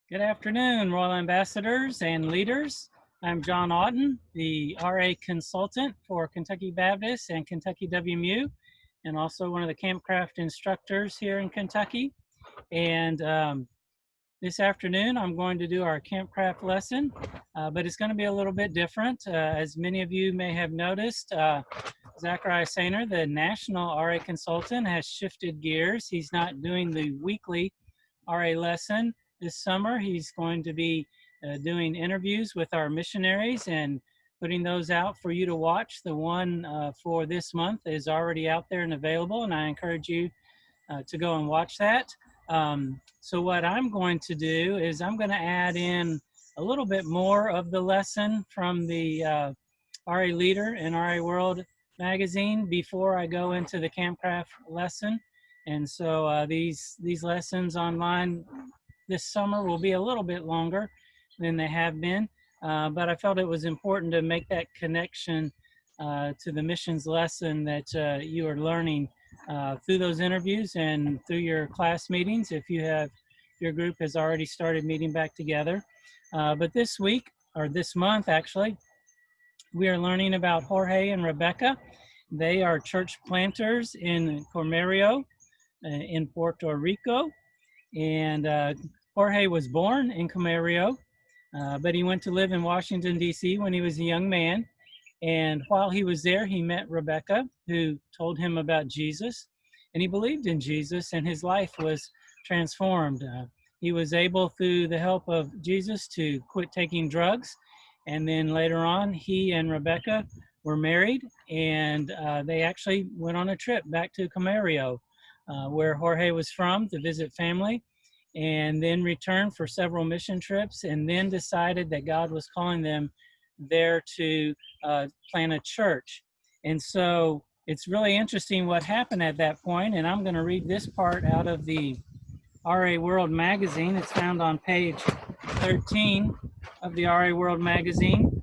Good afternoon, Royal Ambassadors and leaders. I'm John Auten, the RA consultant for Kentucky Baptist and Kentucky WMU, and also one of the Campcraft instructors here in Kentucky. And this afternoon, I'm going to do our Campcraft lesson, but it's going to be a little bit different. As many of you may have noticed, Zachariah Sainer, the national RA consultant, has shifted gears. He's not doing the weekly RA lesson this summer. He's going to be doing interviews with our missionaries and putting those out for you to watch. The one for this month is already out there and available, and I encourage you to go and watch that. So what I'm going to do is I'm going to add in a little bit more of the lesson from the RA Leader and RA World magazine before I go into the Campcraft lesson. And so these lessons online this summer will be a little bit longer than they have been, but I felt it was important to make that connection to the missions lesson that you are learning through those interviews and through your class meetings if your group has already started meeting back together. But this week, or this month actually, we are learning about Jorge and Rebecca. They are church planters in Comerio in Puerto Rico. And Jorge was born in Comerio, but he went to live in Washington, D.C. when he was a young man. And while he was there, he met Rebecca, who told him about Jesus. And he believed in Jesus, and his life was transformed. He was able, through the help of Jesus, to quit taking drugs. And then later on, he and Rebecca were married, and they actually went on a trip back to Comerio, where Jorge was from, to visit family, and then returned for several mission trips, and then decided that God was calling them there to plant a church. And so it's really interesting what happened at that point, and I'm going to read this part out of the RA World magazine. It's found on page 13 of the RA World magazine.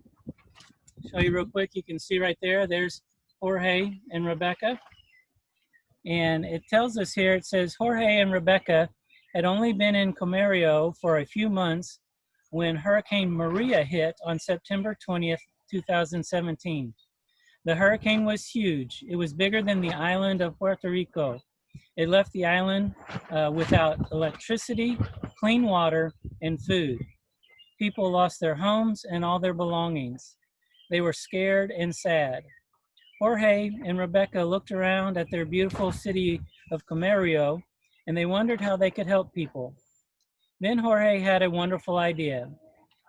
Show you real quick. You can see right there, there's Jorge and Rebecca. And it tells us here, it says, Jorge and Rebecca had only been in Comerio for a few months when Hurricane Maria hit on September 20th, 2017. The hurricane was huge. It was bigger than the island of Puerto Rico. It left the island without electricity, clean water, and food. People lost their homes and all their belongings. They were scared and sad. Jorge and Rebecca looked around at their beautiful city of Comerio, and they wondered how they could help people. Then Jorge had a wonderful idea.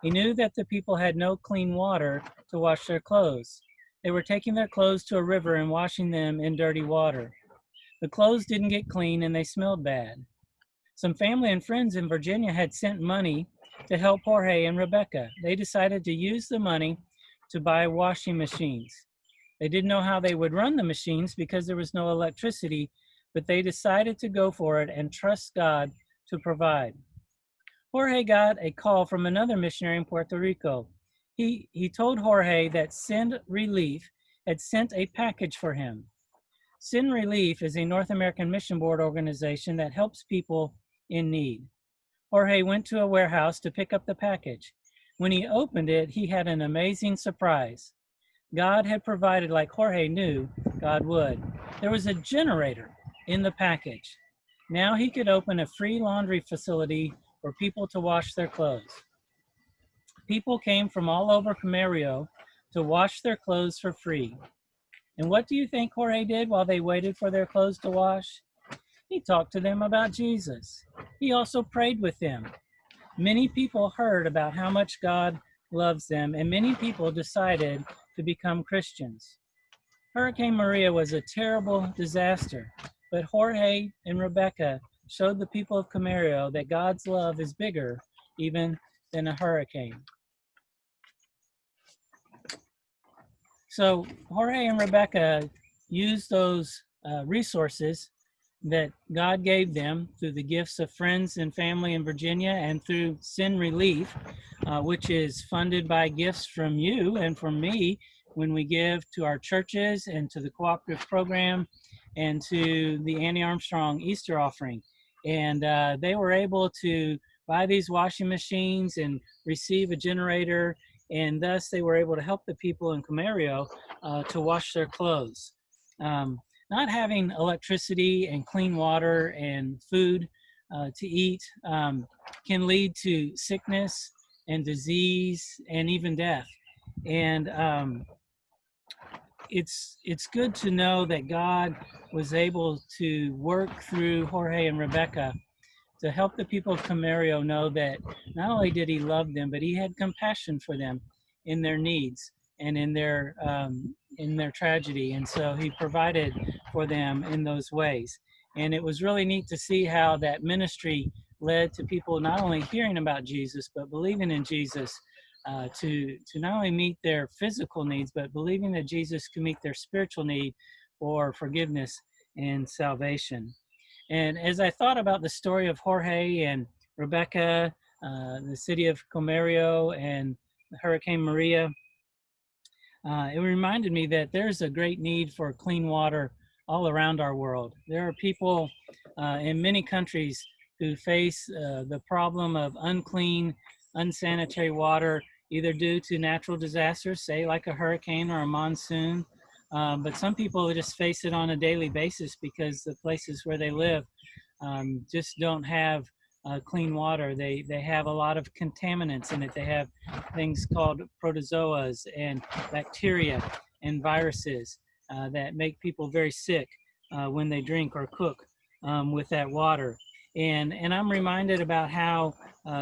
He knew that the people had no clean water to wash their clothes. They were taking their clothes to a river and washing them in dirty water. The clothes didn't get clean and they smelled bad. Some family and friends in Virginia had sent money to help Jorge and Rebecca. They decided to use the money to buy washing machines. They didn't know how they would run the machines because there was no electricity, but they decided to go for it and trust God to provide. Jorge got a call from another missionary in Puerto Rico. He told Jorge that Send Relief had sent a package for him. Send Relief is a North American Mission Board organization that helps people in need. Jorge went to a warehouse to pick up the package. When he opened it, he had an amazing surprise. God had provided like Jorge knew God would. There was a generator in the package. Now he could open a free laundry facility for people to wash their clothes. People came from all over Comerio to wash their clothes for free. And what do you think Jorge did while they waited for their clothes to wash? He talked to them about Jesus. He also prayed with them. Many people heard about how much God loves them, and many people decided to become Christians. Hurricane Maria was a terrible disaster, but Jorge and Rebecca showed the people of Comerio that God's love is bigger even than a hurricane. So Jorge and Rebecca used those resources that God gave them through the gifts of friends and family in Virginia and through Send Relief, which is funded by gifts from you and from me when we give to our churches and to the cooperative program and to the Annie Armstrong Easter offering. And they were able to buy these washing machines and receive a generator, and thus they were able to help the people in Camarillo to wash their clothes. Not having electricity and clean water and food to eat can lead to sickness and disease and even death. And it's good to know that God was able to work through Jorge and Rebecca to help the people of Camarillo know that not only did he love them, but he had compassion for them in their needs and in their tragedy. And so he provided for them in those ways. And it was really neat to see how that ministry led to people not only hearing about Jesus, but believing in Jesus to not only meet their physical needs, but believing that Jesus can meet their spiritual need for forgiveness and salvation. And as I thought about the story of Jorge and Rebecca, the city of Camarillo and Hurricane Maria, it reminded me that there's a great need for clean water all around our world. There are people in many countries who face the problem of unclean, unsanitary water, either due to natural disasters, say like a hurricane or a monsoon, but some people just face it on a daily basis because the places where they live just don't have clean water. They have a lot of contaminants in it. They have things called protozoas and bacteria and viruses that make people very sick when they drink or cook with that water. And I'm reminded about how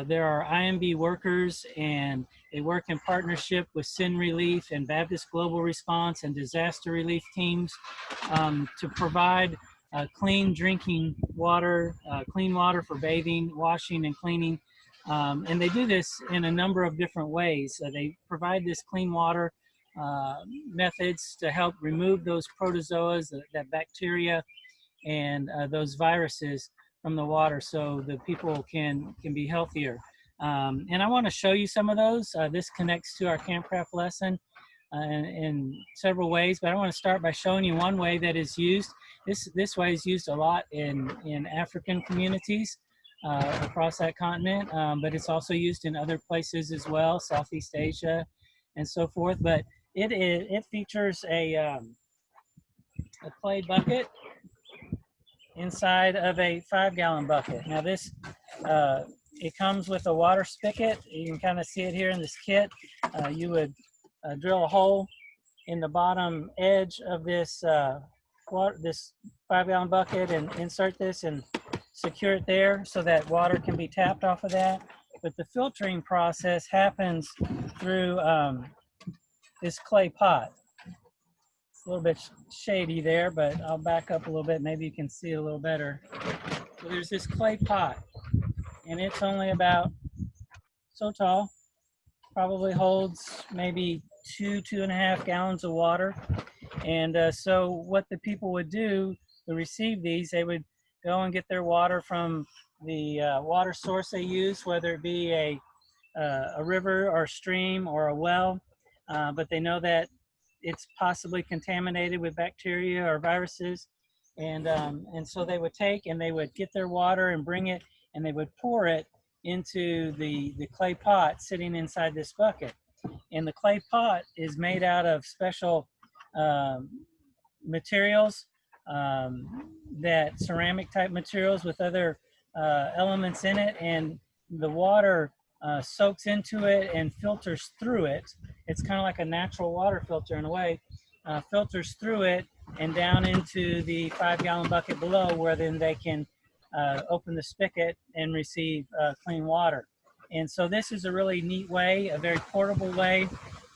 there are IMB workers, and they work in partnership with Sin Relief and Baptist Global Response and disaster relief teams to provide clean drinking water, clean water for bathing, washing, and cleaning. And they do this in a number of different ways. They provide this clean water methods to help remove those protozoas, that bacteria, and those viruses from the water so the people can be healthier. And I want to show you some of those. This connects to our Campcraft lesson in several ways, but I want to start by showing you one way that is used. This way is used a lot in African communities across that continent, but it's also used in other places as well, Southeast Asia and so forth. But it features a clay bucket inside of a 5-gallon bucket. Now this, it comes with a water spigot. You can kind of see it here in this kit. You would drill a hole in the bottom edge of this this 5-gallon bucket and insert this and secure it there so that water can be tapped off of that. But the filtering process happens through this clay pot. It's a little bit shady there, but I'll back up a little bit. Maybe you can see it a little better. So there's this clay pot, and it's only about so tall. Probably holds maybe 2.5 gallons of water. And so what the people would do to receive these, they would go and get their water from the water source they use, whether it be a river or stream or a well, but they know that it's possibly contaminated with bacteria or viruses. And so they would take and they would get their water and bring it, and they would pour it into the clay pot sitting inside this bucket. And the clay pot is made out of special materials, that ceramic type materials with other elements in it, and the water soaks into it and filters through it. It's kind of like a natural water filter in a way, filters through it and down into the 5-gallon bucket below, where then they can open the spigot and receive clean water. And so this is a really neat way, a very portable way,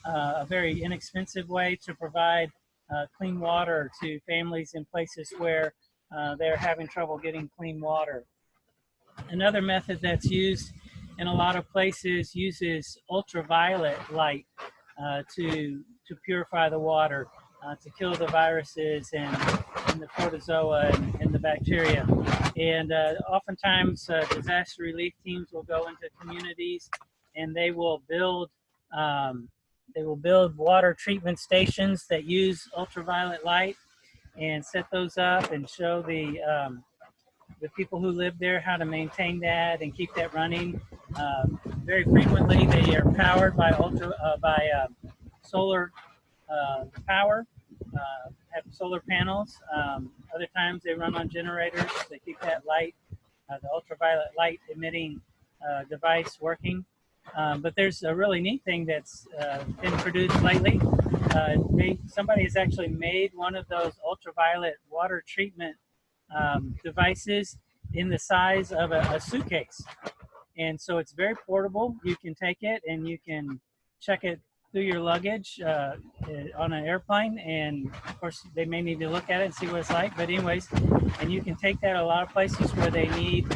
a very inexpensive way to provide clean water to families in places where they're having trouble getting clean water. Another method that's used in a lot of places uses ultraviolet light to purify the water, to kill the viruses and the protozoa and the bacteria. And oftentimes disaster relief teams will go into communities and they will build water treatment stations that use ultraviolet light and set those up and show the the people who live there how to maintain that and keep that running. Very frequently, they are powered by solar power, have solar panels. Other times they run on generators to keep that light, the ultraviolet light emitting device working. But there's a really neat thing that's been produced lately. Somebody has actually made one of those ultraviolet water treatment devices in the size of a suitcase. And so it's very portable. You can take it and you can check it through your luggage on an airplane. And of course, they may need to look at it and see what it's like. But anyways, and you can take that a lot of places where they need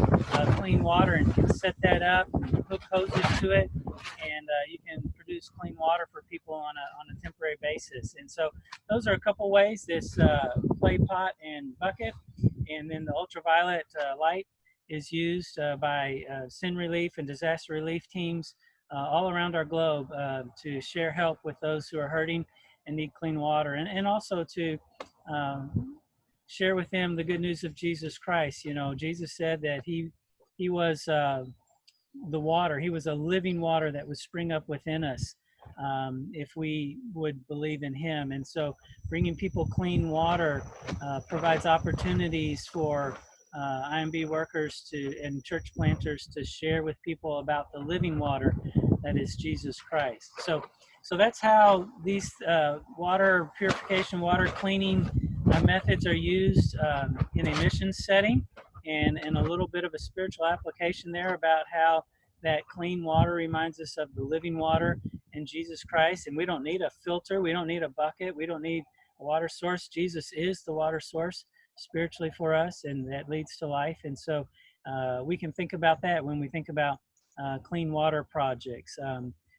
clean water, and you can set that up, hook hoses to it, and you can produce clean water for people on a temporary basis. And so those are a couple ways: this clay pot and bucket, and then the ultraviolet light is used by sin relief and disaster relief teams all around our globe to share help with those who are hurting and need clean water, and also to share with them the good news of Jesus Christ. You know, Jesus said that he was the water. He was a living water that would spring up within us if we would believe in him. And so bringing people clean water provides opportunities for IMB workers and church planters to share with people about the living water that is Jesus Christ. So that's how these water purification, water cleaning methods are used in a mission setting, and a little bit of a spiritual application there about how that clean water reminds us of the living water in Jesus Christ. And we don't need a filter, we don't need a bucket, we don't need a water source. Jesus is the water source spiritually for us, and that leads to life. And so we can think about that when we think about clean water projects.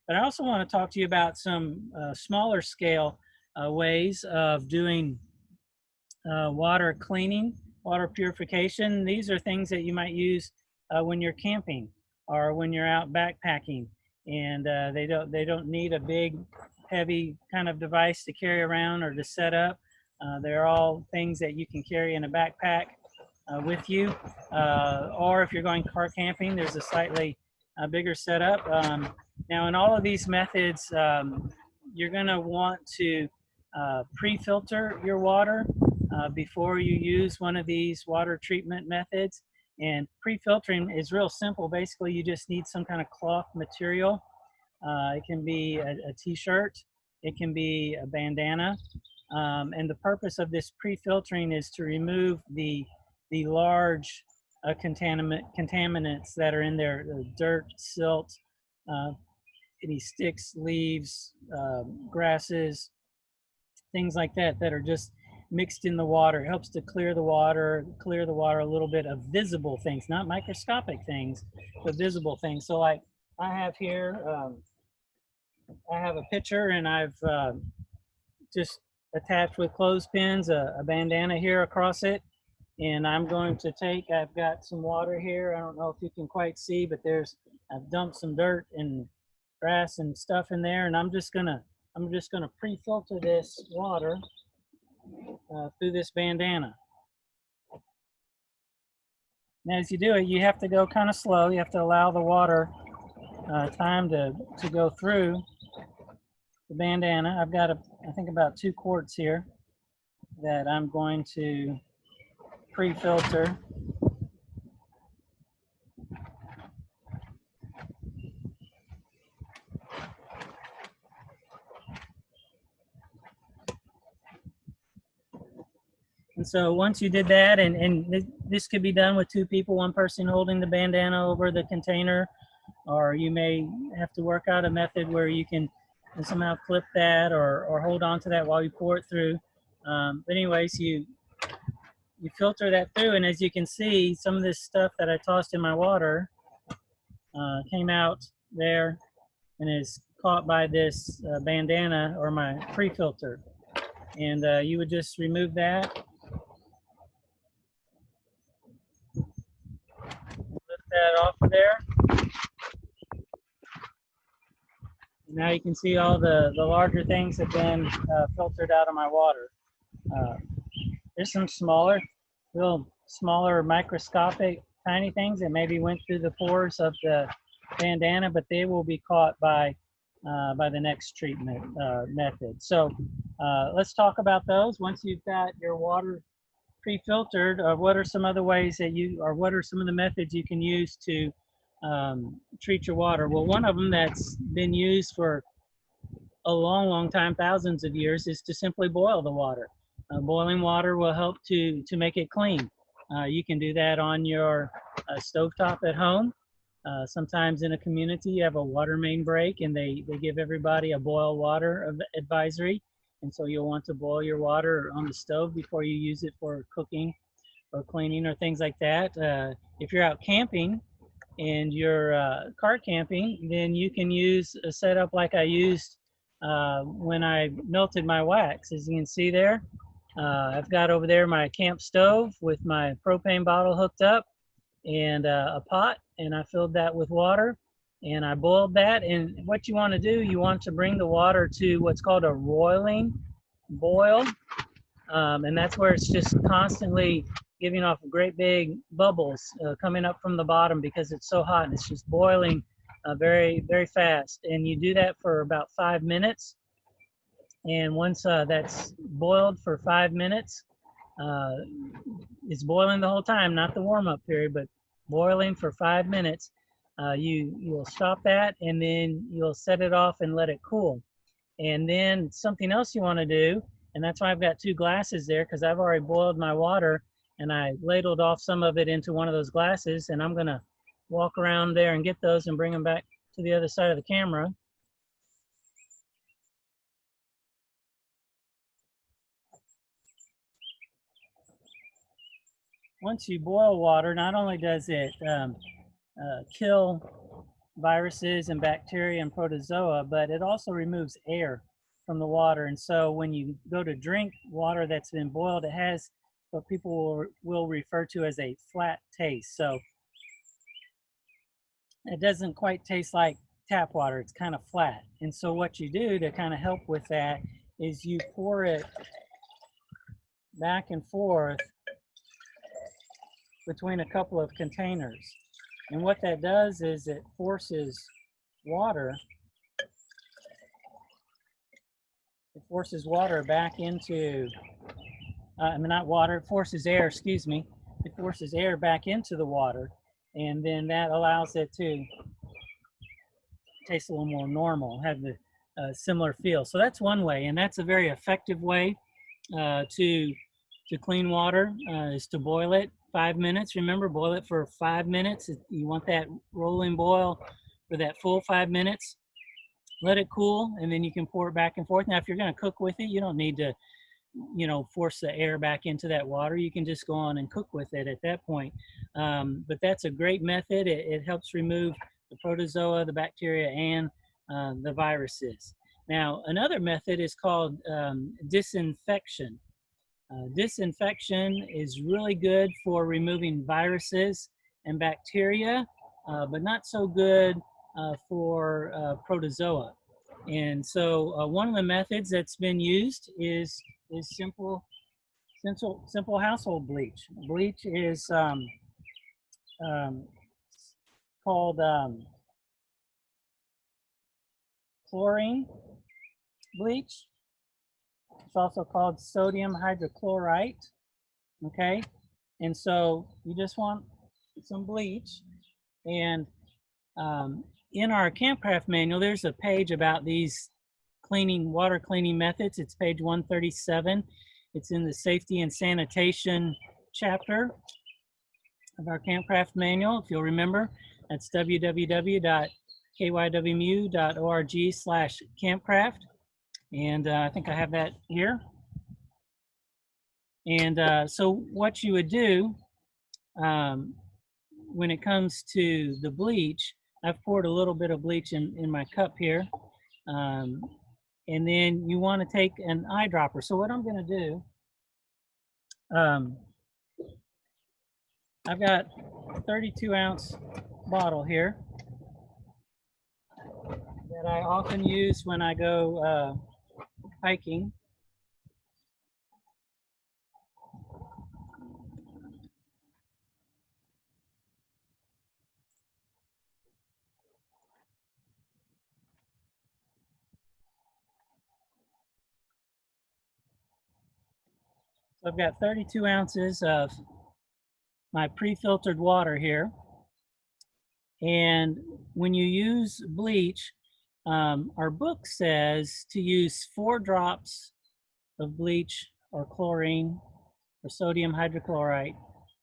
But I also want to talk to you about some smaller scale ways of doing water cleaning, water purification. These are things that you might use when you're camping or when you're out backpacking, and they don't need a big, heavy kind of device to carry around or to set up. They're all things that you can carry in a backpack with you, or if you're going car camping, there's a slightly bigger setup. Now, in all of these methods, you're going to want to pre-filter your water before you use one of these water treatment methods. And pre-filtering is real simple. Basically, you just need some kind of cloth material. It can be a t-shirt, it can be a bandana, and the purpose of this pre-filtering is to remove the large contaminants that are in there: dirt, silt, any sticks, leaves, grasses, things like that are just mixed in the water. It helps to clear the water a little bit of visible things, not microscopic things, but visible things. So like I have here, I have a pitcher, and I've just attached with clothespins a bandana here across it. And I'm going to I've got some water here. I don't know if you can quite see, but I've dumped some dirt and grass and stuff in there, and I'm just gonna pre-filter this water through this bandana. Now, as you do it, you have to go kind of slow. You have to allow the water time to go through the bandana. I've got I think about 2 quarts here that I'm going to pre-filter. And so once you did that, and this could be done with 2 people, one person holding the bandana over the container, or you may have to work out a method where you can somehow clip that or hold on to that while you pour it through. But anyways, you filter that through, and as you can see, some of this stuff that I tossed in my water came out there and is caught by this bandana or my pre-filter. And you would just remove that. Lift that off of there. Now you can see all the larger things have been filtered out of my water. There's some smaller, real smaller microscopic tiny things that maybe went through the pores of the bandana, but they will be caught by the next treatment method. So let's talk about those. Once you've got your water pre-filtered, what are some other ways that what are some of the methods you can use to treat your water? Well, one of them that's been used for a long time, thousands of years, is to simply boil the water. Boiling water will help to make it clean. You can do that on your stovetop at home. Sometimes in a community you have a water main break and they give everybody a boil water advisory. And so you'll want to boil your water on the stove before you use it for cooking or cleaning or things like that. If you're out camping and you're car camping, then you can use a setup like I used when I melted my wax. As you can see there, I've got over there my camp stove with my propane bottle hooked up and a pot, and I filled that with water and I boiled that. And what you want to do, you want to bring the water to what's called a roiling boil, and that's where it's just constantly giving off great big bubbles coming up from the bottom because it's so hot and it's just boiling very fast. And you do that for about 5 minutes. And once that's boiled for 5 minutes, it's boiling the whole time, not the warm-up period, but boiling for 5 minutes. You'll stop that and then you'll set it off and let it cool. And then something else you want to do, and that's why I've got 2 glasses there, because I've already boiled my water and I ladled off some of it into one of those glasses, and I'm going to walk around there and get those and bring them back to the other side of the camera. Once you boil water, not only does it kill viruses and bacteria and protozoa, but it also removes air from the water. And so when you go to drink water that's been boiled, it has what people will refer to as a flat taste. So it doesn't quite taste like tap water, it's kind of flat. And so what you do to kind of help with that is you pour it back and forth between a couple of containers. And what that does is it forces water back into, not water, it forces air, excuse me. It forces air back into the water, and then that allows it to taste a little more normal, have the similar feel. So that's one way, and that's a very effective way to clean water, is to boil it 5 minutes. Remember, boil it for 5 minutes. You want that rolling boil for that full 5 minutes. Let it cool, and then you can pour it back and forth. Now, if you're going to cook with it, you don't need to, force the air back into that water. You can just go on and cook with it at that point. But that's a great method. It helps remove the protozoa, the bacteria, and the viruses. Now, another method is called disinfection. Disinfection is really good for removing viruses and bacteria, but not so good for protozoa. And so one of the methods that's been used is simple household bleach. Bleach is called chlorine bleach. It's also called sodium hydrochlorite. Okay, and so you just want some bleach, and in our Campcraft manual, there's a page about these water cleaning methods. It's page 137. It's in the safety and sanitation chapter of our Campcraft manual. If you'll remember, that's www.kywmu.org/campcraft. And I think I have that here. And so what you would do when it comes to the bleach, I've poured a little bit of bleach in my cup here. And then you want to take an eyedropper. So what I'm going to do, I've got a 32-ounce bottle here that I often use when I go hiking. So I've got 32 ounces of my pre-filtered water here. And when you use bleach, our book says to use 4 drops of bleach or chlorine or sodium hydrochloride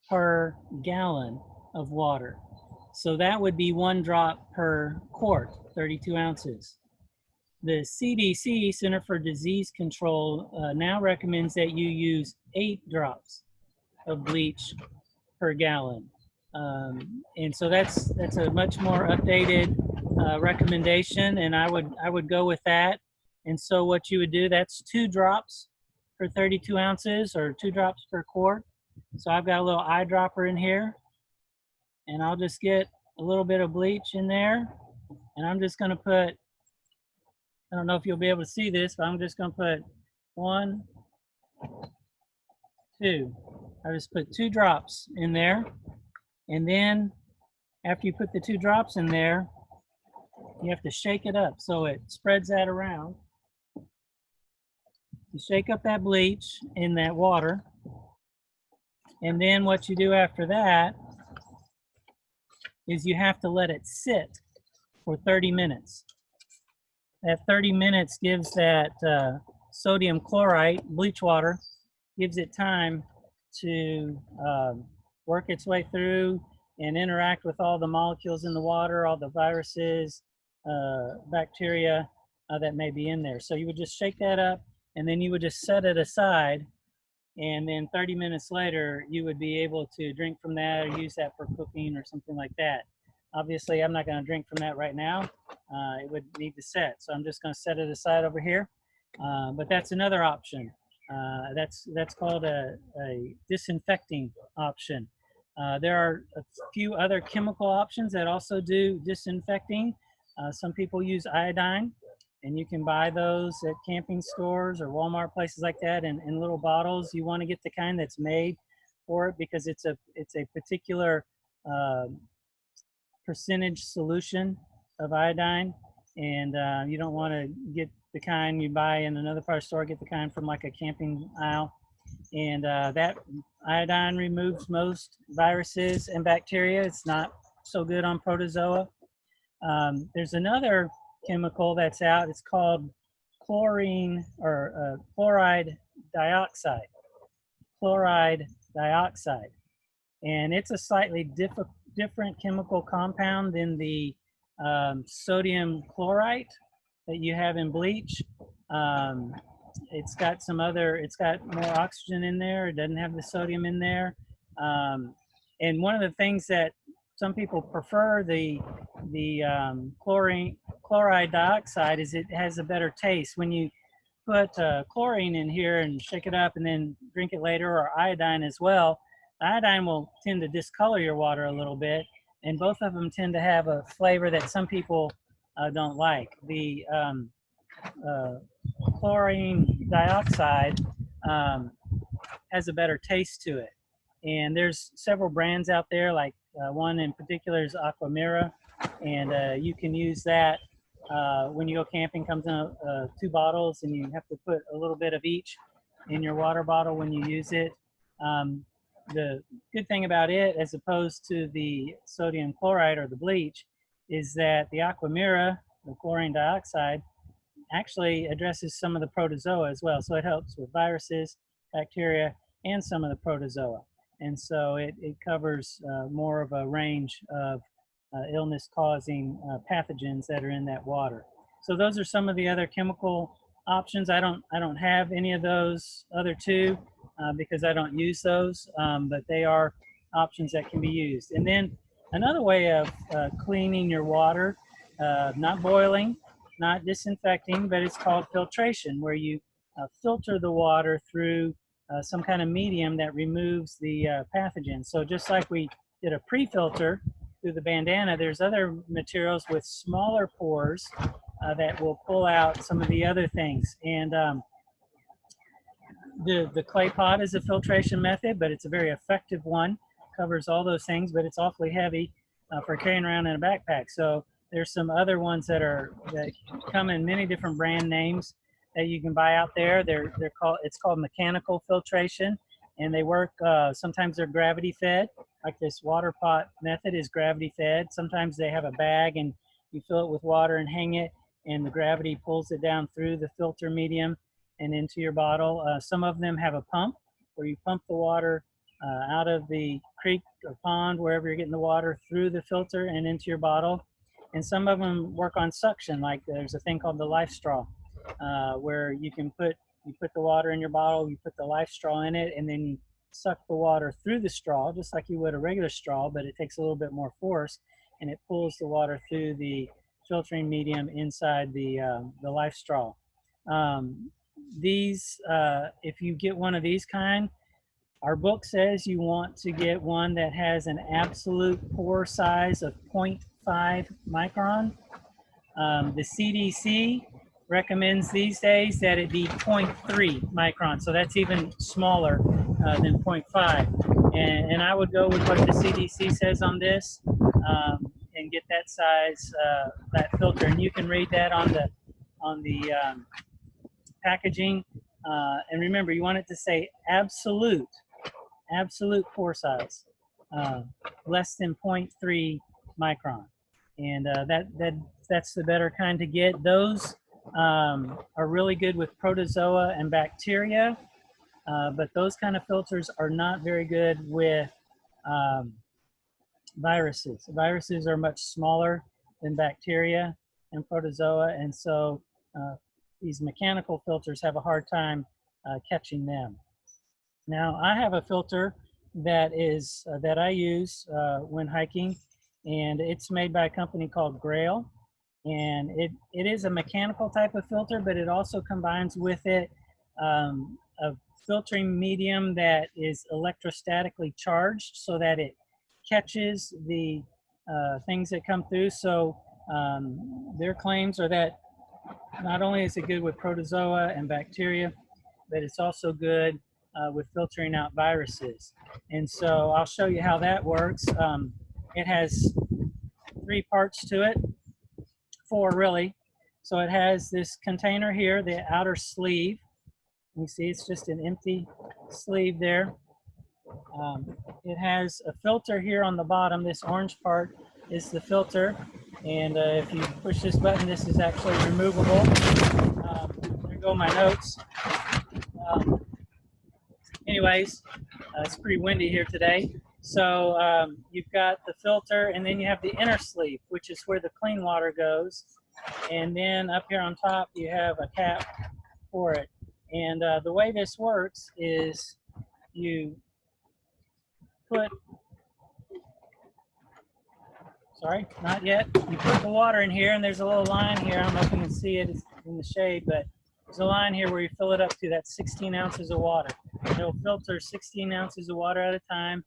per gallon of water. So that would be 1 drop per quart, 32 ounces. The CDC, Center for Disease Control, now recommends that you use 8 drops of bleach per gallon. And so that's a much more updated recommendation, and I would go with that. And so what you would do, that's 2 drops per 32 ounces or 2 drops per quart. So I've got a little eyedropper in here, and I'll just get a little bit of bleach in there, and I'm just going to put, I don't know if you'll be able to see this, but I'm just going to put 1, 2. I just put 2 drops in there. And then after you put the 2 drops in there, you have to shake it up so it spreads that around. You shake up that bleach in that water. And then what you do after that is you have to let it sit for 30 minutes. That 30 minutes gives that sodium chloride, bleach water, gives it time to work its way through and interact with all the molecules in the water, all the viruses, bacteria that may be in there. So you would just shake that up, and then you would just set it aside, and then 30 minutes later you would be able to drink from that or use that for cooking or something like that. Obviously I'm not going to drink from that right now. It would need to set, so I'm just going to set it aside over here. But that's another option. That's called a disinfecting option. There are a few other chemical options that also do disinfecting. Some people use iodine, and you can buy those at camping stores or Walmart, places like that, in little bottles. You want to get the kind that's made for it because it's a particular percentage solution of iodine, and you don't want to get the kind you buy in another part of the store. Get the kind from like a camping aisle, and that iodine removes most viruses and bacteria. It's not so good on protozoa. There's another chemical that's out. It's called chlorine or chloride dioxide. Chloride dioxide, and it's a slightly different chemical compound than the sodium chloride that you have in bleach. It's got more oxygen in there. It doesn't have the sodium in there. And one of the things that some people prefer the chloride dioxide is it has a better taste. When you put chlorine in here and shake it up and then drink it later, or iodine as well, iodine will tend to discolor your water a little bit, and both of them tend to have a flavor that some people don't like. The chlorine dioxide has a better taste to it. And there's several brands out there, like one in particular is Aquamira, and you can use that when you go camping. Comes in 2 bottles, and you have to put a little bit of each in your water bottle when you use it. The good thing about it, as opposed to the sodium chloride or the bleach, is that the Aquamira, the chlorine dioxide, actually addresses some of the protozoa as well. So it helps with viruses, bacteria, and some of the protozoa. And so it covers more of a range of illness-causing pathogens that are in that water. So those are some of the other chemical options. I don't have any of those other 2 because I don't use those, but they are options that can be used. And then another way of cleaning your water, not boiling, not disinfecting, but it's called filtration, where you filter the water through some kind of medium that removes the pathogens. So just like we did a pre-filter through the bandana, there's other materials with smaller pores that will pull out some of the other things. And the clay pot is a filtration method, but it's a very effective one. Covers all those things, but it's awfully heavy for carrying around in a backpack. So there's some other ones that come in many different brand names that you can buy out there. It's called mechanical filtration, and they work, sometimes they're gravity fed, like this water pot method is gravity fed. Sometimes they have a bag and you fill it with water and hang it, and the gravity pulls it down through the filter medium and into your bottle. Some of them have a pump where you pump the water out of the creek or pond, wherever you're getting the water, through the filter and into your bottle. And some of them work on suction, like there's a thing called the life straw, where you put the water in your bottle, you put the life straw in it, and then you suck the water through the straw, just like you would a regular straw, but it takes a little bit more force, and it pulls the water through the filtering medium inside the life straw. If you get one of these kind, our book says you want to get one that has an absolute pore size of 0.5 micron. The CDC recommends these days that it be 0.3 micron, so that's even smaller than 0.5. And I would go with what the CDC says on this and get that size, that filter. And you can read that on the packaging. And remember, you want it to say absolute pore size, less than 0.3 micron. And that's the better kind to get. Those are really good with protozoa and bacteria, but those kind of filters are not very good with viruses. Viruses are much smaller than bacteria and protozoa, and so these mechanical filters have a hard time catching them. Now, I have a filter that I use when hiking, and it's made by a company called Grail. And it is a mechanical type of filter, but it also combines with it a filtering medium that is electrostatically charged so that it catches the things that come through. So their claims are that not only is it good with protozoa and bacteria, but it's also good with filtering out viruses. And so I'll show you how that works. It has 3 parts to it, 4 really. So it has this container here, the outer sleeve. You see it's just an empty sleeve there. It has a filter here on the bottom. This orange part is the filter. And if you push this button, this is actually removable. There go my notes. Anyways, it's pretty windy here today. So you've got the filter, and then you have the inner sleeve, which is where the clean water goes. And then up here on top, you have a cap for it. And the way this works is you put, sorry, not yet. You put the water in here, and there's a little line here. I don't know if you can see it, it's in the shade, but there's a line here where you fill it up to. That's 16 ounces of water. It'll filter 16 ounces of water at a time,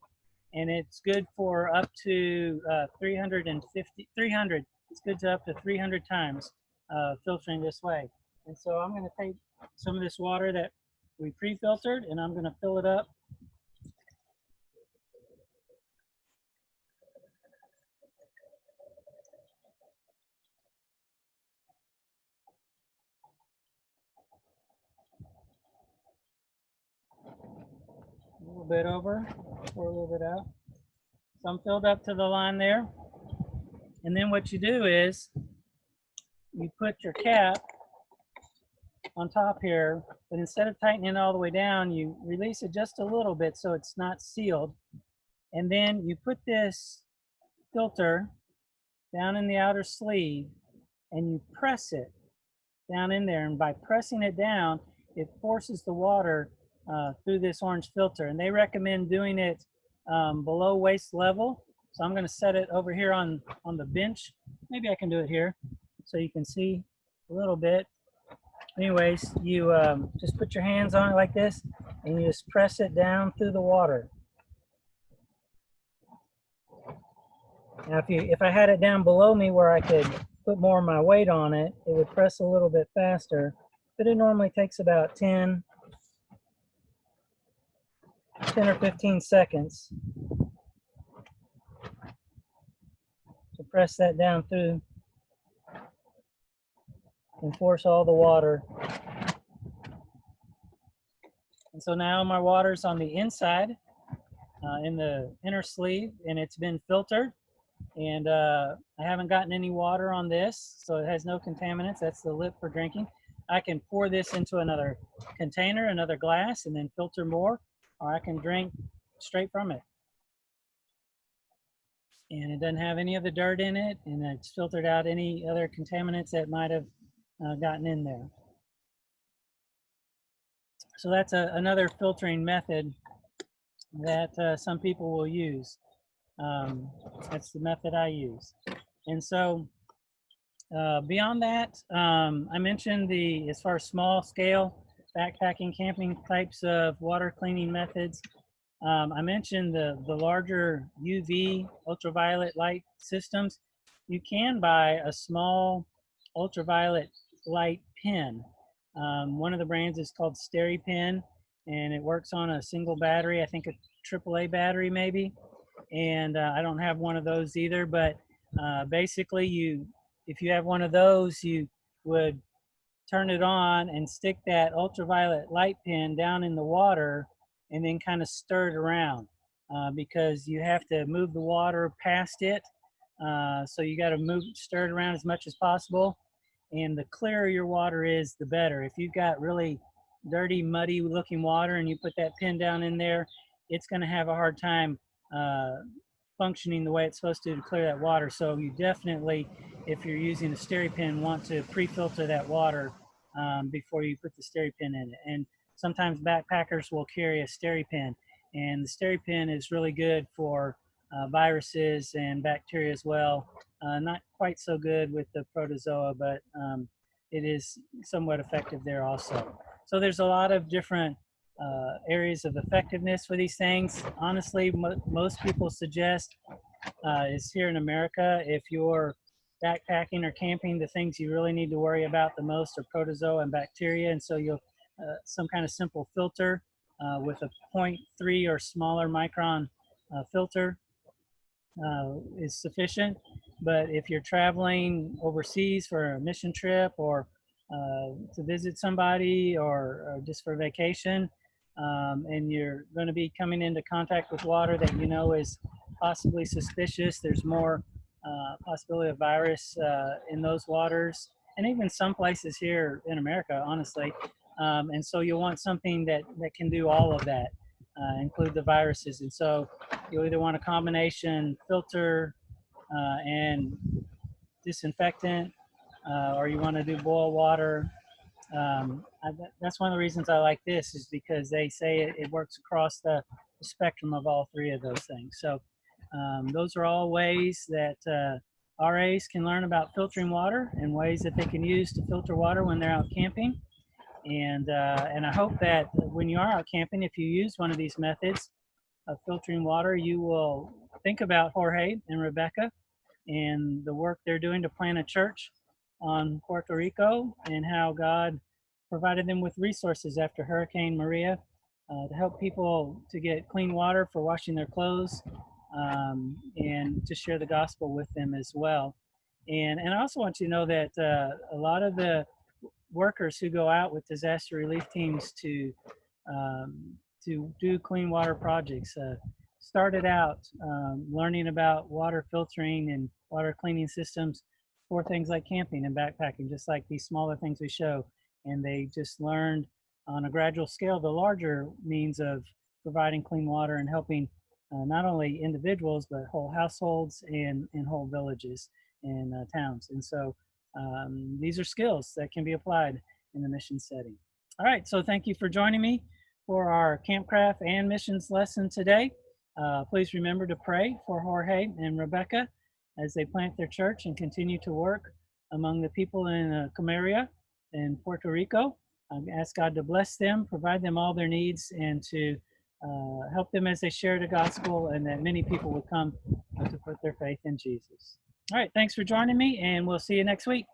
and it's good for up to 300. It's good to up to 300 times filtering this way. And so I'm going to take some of this water that we pre-filtered, and I'm going to fill it up. A little bit over, pour a little bit out. So I'm filled up to the line there. And then what you do is you put your cap on top here, but instead of tightening it all the way down, you release it just a little bit so it's not sealed. And then you put this filter down in the outer sleeve and you press it down in there. And by pressing it down, it forces the water through this orange filter. And they recommend doing it below waist level. So I'm going to set it over here on the bench. Maybe I can do it here so you can see a little bit. Anyways, you just put your hands on it like this, and you just press it down through the water. Now, if I had it down below me where I could put more of my weight on it, it would press a little bit faster, but it normally takes about 10 or 15 seconds to press that down through and force all the water. And So now my water's on the inside, in the inner sleeve, and it's been filtered. And I haven't gotten any water on this, so it has no contaminants. That's the lip for drinking. I can pour this into another container, another glass, and then filter more, or I can drink straight from it. And it doesn't have any of the dirt in it, and it's filtered out any other contaminants that might have gotten in there. So that's another filtering method that some people will use. That's the method I use. And so beyond that, I mentioned as far as small scale backpacking, camping types of water cleaning methods. I mentioned the larger UV ultraviolet light systems. You can buy a small ultraviolet light pen. One of the brands is called SteriPen, and it works on a single battery, I think a AAA battery maybe. And I don't have one of those either, but basically if you have one of those, you would turn it on and stick that ultraviolet light pen down in the water and then kind of stir it around because you have to move the water past it. So you got to stir it around as much as possible. And the clearer your water is, the better. If you've got really dirty, muddy looking water and you put that pin down in there, it's going to have a hard time functioning the way it's supposed to clear that water. So you definitely, if you're using a SteriPen, want to pre-filter that water before you put the SteriPen in it. And sometimes backpackers will carry a SteriPen, and the SteriPen is really good for viruses and bacteria as well. Not quite so good with the protozoa, but it is somewhat effective there also. So there's a lot of different areas of effectiveness for these things. Honestly, most people suggest is here in America, if you're backpacking or camping, the things you really need to worry about the most are protozoa and bacteria. And so you'll some kind of simple filter with a 0.3 or smaller micron filter is sufficient. But if you're traveling overseas for a mission trip or to visit somebody or just for vacation, and you're going to be coming into contact with water that you know is possibly suspicious, there's more possibility of virus in those waters, and even some places here in America, honestly. And so you'll want something that can do all of that, include the viruses. And so you'll either want a combination filter and disinfectant, or you want to do boil water. That's one of the reasons I like this, is because they say it works across the spectrum of all three of those things. So those are all ways that RAs can learn about filtering water and ways that they can use to filter water when they're out camping. And I hope that when you are out camping, if you use one of these methods of filtering water, you will think about Jorge and Rebecca and the work they're doing to plant a church on Puerto Rico, and how God provided them with resources after Hurricane Maria to help people to get clean water for washing their clothes, and to share the gospel with them as well. And I also want you to know that a lot of the workers who go out with disaster relief teams to do clean water projects started out learning about water filtering and water cleaning systems for things like camping and backpacking, just like these smaller things we show. And they just learned on a gradual scale the larger means of providing clean water and helping not only individuals, but whole households and whole villages and towns. And so these are skills that can be applied in the mission setting. All right, so thank you for joining me for our Campcraft and missions lesson today. Please remember to pray for Jorge and Rebecca as they plant their church and continue to work among the people in Comeria in Puerto Rico. Ask God to bless them, provide them all their needs, and to help them as they share the gospel, and that many people will come to put their faith in Jesus. All right, thanks for joining me, and we'll see you next week.